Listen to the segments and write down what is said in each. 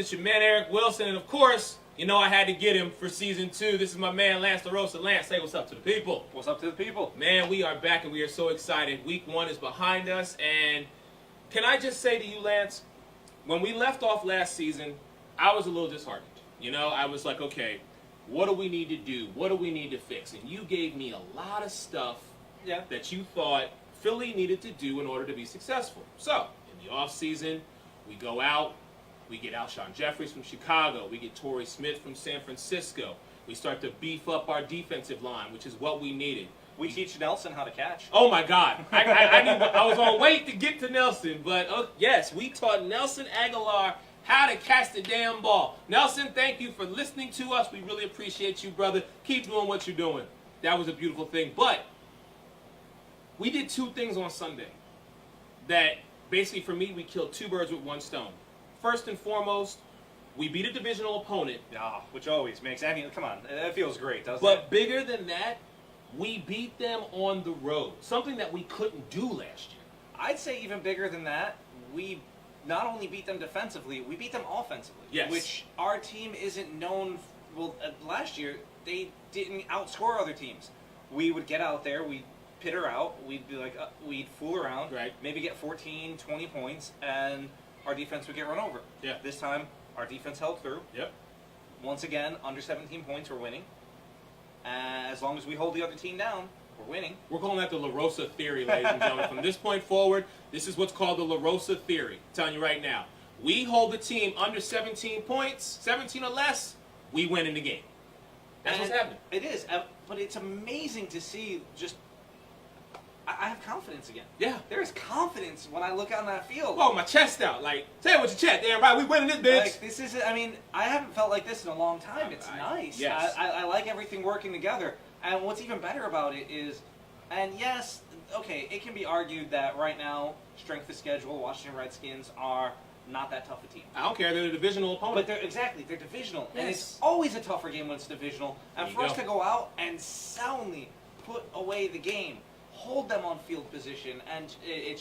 It's your man Eric Wilson, and of course, you know I had to get him for season 2. This is my man Lance LaRosa. Lance, say what's up to the people. What's up to the people? Man, we are back and we are so excited. Week 1 is behind us, and can I just say to you, Lance, when we left off last season, I was a little disheartened. You know, I was like, okay, what do we need to do? What do we need to fix? And you gave me a lot of stuff that you thought Philly needed to do in order to be successful. So, in the offseason, we go out, we get Alshon Jeffries from Chicago, we get Torrey Smith from San Francisco. We start to beef up our defensive line, which is what we needed. We teach Nelson how to catch. Oh my God. I was on wait to get to Nelson, but yes, we taught Nelson Aguilar how to catch the damn ball. Nelson, thank you for listening to us. We really appreciate you, brother. Keep doing what you're doing. That was a beautiful thing. But we did 2 things on Sunday that basically, for me, we killed 2 birds with 1 stone. First and foremost, we beat a divisional opponent. Yeah, which always makes, I mean, come on, that feels great, doesn't it? But bigger than that, we beat them on the road, something that we couldn't do last year. I'd say even bigger than that, we not only beat them defensively, we beat them offensively. Yes. Which our team isn't known, well, last year, they didn't outscore other teams. We would get out there, we'd pitter out, we'd be like, we'd fool around, right, maybe get 14, 20 points, and our defense would get run over. Yeah. This time, our defense held through. Yep. Once again, under 17 points, we're winning. As long as we hold the other team down, we're winning. We're calling that the LaRosa theory, ladies and gentlemen. From this point forward, this is what's called the LaRosa theory. I'm telling you right now. We hold the team under 17 points, 17 or less, we win in the game. That's what's happening. It is, but it's amazing to see just... I have confidence again. Yeah. There is confidence when I look out on that field. Oh, my chest out. Like, say it with your chest. Damn right, we winning this bitch. Like, this is, I mean, I haven't felt like this in a long time. It's nice. Yes. I like everything working together. And what's even better about it is, and yes, okay, it can be argued that right now, strength of schedule, Washington Redskins are not that tough a team. I don't care. They're the divisional opponent. But they're divisional. Yes. And it's always a tougher game when it's divisional. And for us go. to go out and soundly put away the game, hold them on field position, and it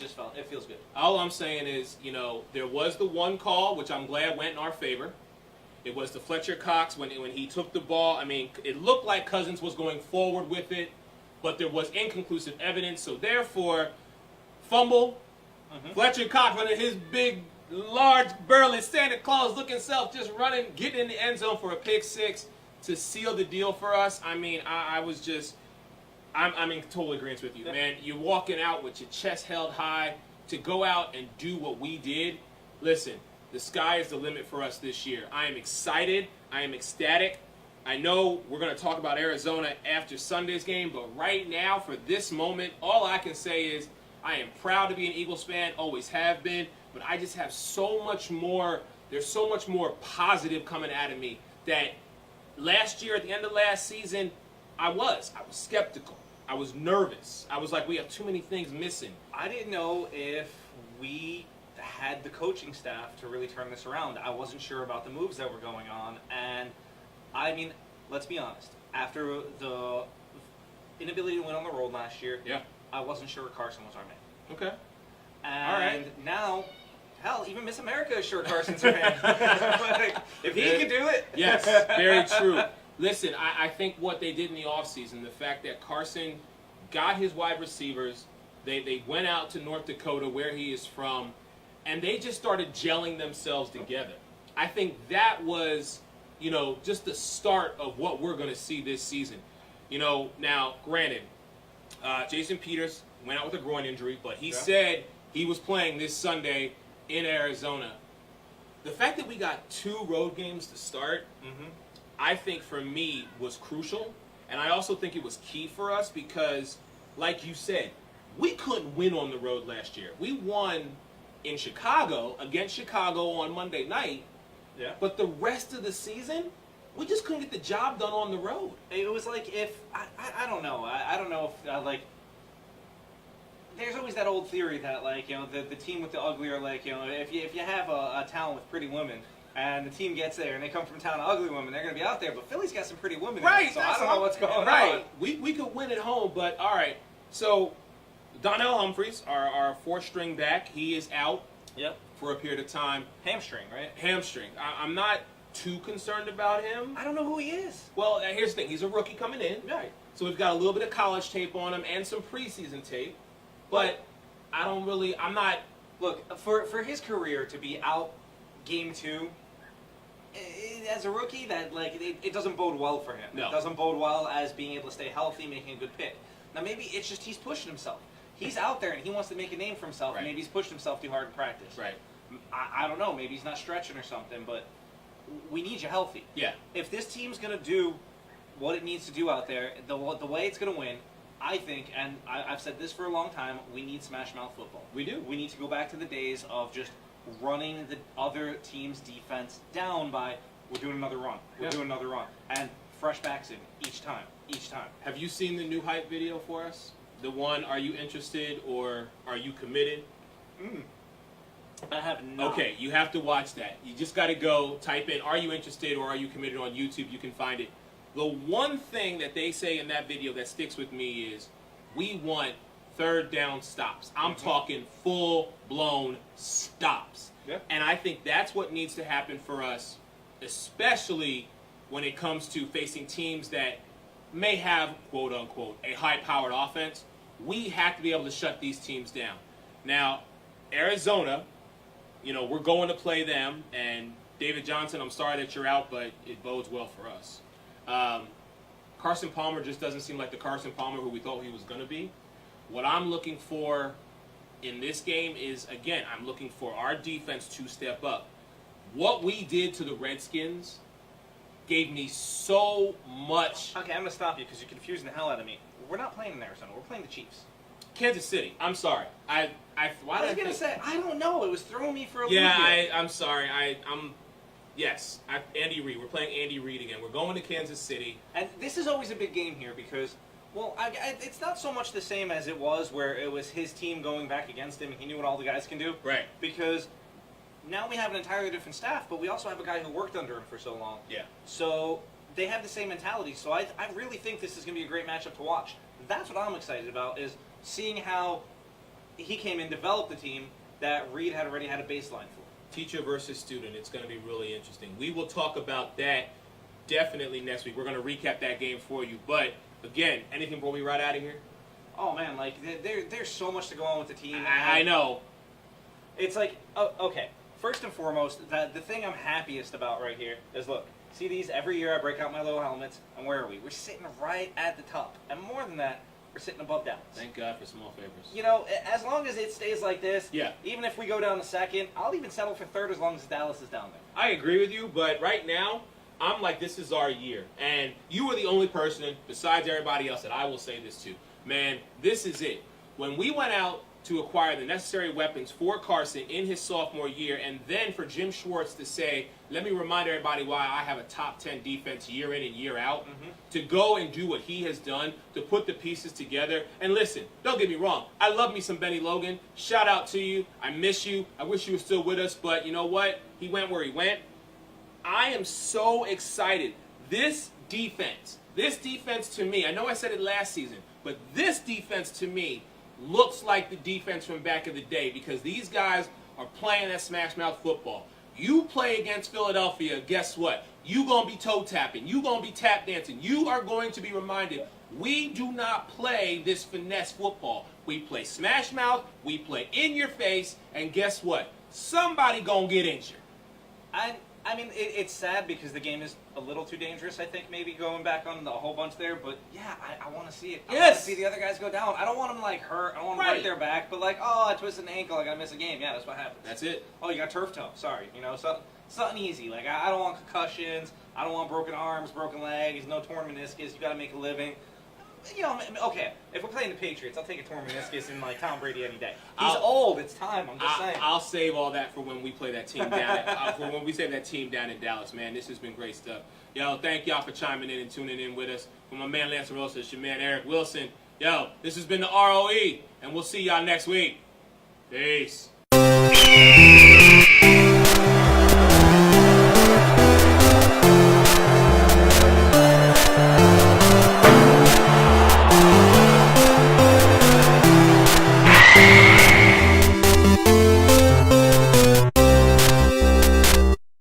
feels good. All I'm saying is, you know, there was the one call, which I'm glad went in our favor. It was the Fletcher Cox when he took the ball. I mean, it looked like Cousins was going forward with it, but there was inconclusive evidence. So therefore, fumble, Fletcher Cox running his big, large, burly, Santa Claus-looking self, just running, getting in the end zone for a pick 6 to seal the deal for us. I mean, I'm in total agreement with you, man. You're walking out with your chest held high to go out and do what we did. Listen, the sky is the limit for us this year. I am excited. I am ecstatic. I know we're going to talk about Arizona after Sunday's game, but right now, for this moment, all I can say is I am proud to be an Eagles fan, always have been, but I just have so much more, there's so much more positive coming out of me that last year, at the end of last season, I was skeptical. I was nervous. I was like, we have too many things missing. I didn't know if we had the coaching staff to really turn this around. I wasn't sure about the moves that were going on. And, I mean, let's be honest. After the inability to win on the road last year, I wasn't sure Carson was our man. Okay. And all right. Now, hell, even Miss America is sure Carson's her man. Like, if he can do it. Yes, very true. Listen, I think what they did in the offseason, the fact that Carson got his wide receivers, they went out to North Dakota, where he is from, and they just started gelling themselves together. I think that was, you know, just the start of what we're going to see this season. You know, now, granted, Jason Peters went out with a groin injury, but he said he was playing this Sunday in Arizona. The fact that we got 2 road games to start, I think for me was crucial, and I also think it was key for us because, like you said, we couldn't win on the road last year. We won in Chicago, against Chicago on Monday night, but the rest of the season, we just couldn't get the job done on the road. It was like if, I don't know, I don't know if, like, there's always that old theory that, like, you know, the team with the uglier, like, you know, if you have a town with pretty women, and the team gets there, and they come from town of ugly women, they're going to be out there. But Philly's got some pretty women in it, so I don't know what's going on. We could win at home, but all right. So Donnell Humphreys, our 4th string back, he is out for a period of time. Hamstring, right? Hamstring. I'm not too concerned about him. I don't know who he is. Well, here's the thing. He's a rookie coming in. Right. So we've got a little bit of college tape on him and some preseason tape. But I'm not. Look, for his career to be out game 2, as a rookie, that it doesn't bode well for him. No. It doesn't bode well as being able to stay healthy, making a good pick. Now maybe it's just he's pushing himself. He's out there and he wants to make a name for himself. Right. Maybe he's pushed himself too hard in practice. Right. I don't know. Maybe he's not stretching or something, but we need you healthy. Yeah. If this team's going to do what it needs to do out there, the way it's going to win, I think, and I've said this for a long time, we need smash mouth football. We do. We need to go back to the days of just running the other team's defense down by, we're doing another run, we're doing another run, and fresh backs in each time. Have you seen the new hype video for us? The one, are you interested or are you committed? I have not. Okay, you have to watch that. You just got to go type in, are you interested or are you committed on YouTube? You can find it. The one thing that they say in that video that sticks with me is, we want third down stops. I'm talking full-blown stops. Yeah. And I think that's what needs to happen for us, especially when it comes to facing teams that may have, quote-unquote, a high-powered offense. We have to be able to shut these teams down. Now, Arizona, we're going to play them, and David Johnson, I'm sorry that you're out, but it bodes well for us. Carson Palmer just doesn't seem like the Carson Palmer who we thought he was going to be. What I'm looking for in this game is, again, I'm looking for our defense to step up. What we did to the Redskins gave me so much. Okay, I'm going to stop you because you're confusing the hell out of me. We're not playing in Arizona. We're playing the Chiefs. Kansas City. I'm sorry. Why I was going to say, I don't know. It was throwing me for a loop. Yeah, I'm sorry. Andy Reid. We're playing Andy Reid again. We're going to Kansas City. And this is always a big game here because, well, it's not so much the same as it was where it was his team going back against him and he knew what all the guys can do. Right. Because now we have an entirely different staff, but we also have a guy who worked under him for so long. Yeah. So they have the same mentality. So I really think this is going to be a great matchup to watch. That's what I'm excited about, is seeing how he came in, developed the team that Reid had already had a baseline for. Teacher versus student. It's going to be really interesting. We will talk about that definitely next week. We're going to recap that game for you. But, again, anything before we ride out of here? Oh, man, there's so much to go on with the team. I know. It's like, okay, first and foremost, the thing I'm happiest about right here is, look, see these? Every year I break out my little helmets, and where are we? We're sitting right at the top. And more than that, we're sitting above Dallas. Thank God for small favors. As long as it stays like this, yeah. Even if we go down to second, I'll even settle for third as long as Dallas is down there. I agree with you, but right now, I'm like, this is our year. And you are the only person, besides everybody else, that I will say this to. Man, this is it. When we went out to acquire the necessary weapons for Carson in his sophomore year, and then for Jim Schwartz to say, let me remind everybody why I have a top 10 defense year in and year out, to go and do what he has done, to put the pieces together. And listen, don't get me wrong, I love me some Benny Logan. Shout out to you. I miss you. I wish you were still with us, but you know what? He went where he went. I am so excited. This defense to me, I know I said it last season, but this defense to me looks like the defense from back in the day, because these guys are playing that smash mouth football. You play against Philadelphia, guess what? You gonna be toe tapping. You gonna be tap dancing. You are going to be reminded, we do not play this finesse football. We play smash mouth, we play in your face, and guess what? Somebody gonna get injured. I mean, it's sad because the game is a little too dangerous, I think, maybe going back on the whole bunch there. But, yeah, I want to see it. I want to see the other guys go down. I don't want them, hurt. I don't want them to break their back. But, I twisted an ankle. I got to miss a game. Yeah, that's what happens. That's it. Oh, you got turf toe. Sorry. Something easy. I don't want concussions. I don't want broken arms, broken legs, no torn meniscus. You got to make a living. Okay, if we're playing the Patriots, I'll take a torn meniscus in Tom Brady any day. He's old. It's time. I'm just saying. I'll save all that for when we play that team down. For when we save that team down in Dallas, man. This has been great stuff. Yo, thank y'all for chiming in and tuning in with us. For my man Lance Rosa, it's your man Eric Wilson. Yo, this has been the ROE, and we'll see y'all next week. Peace.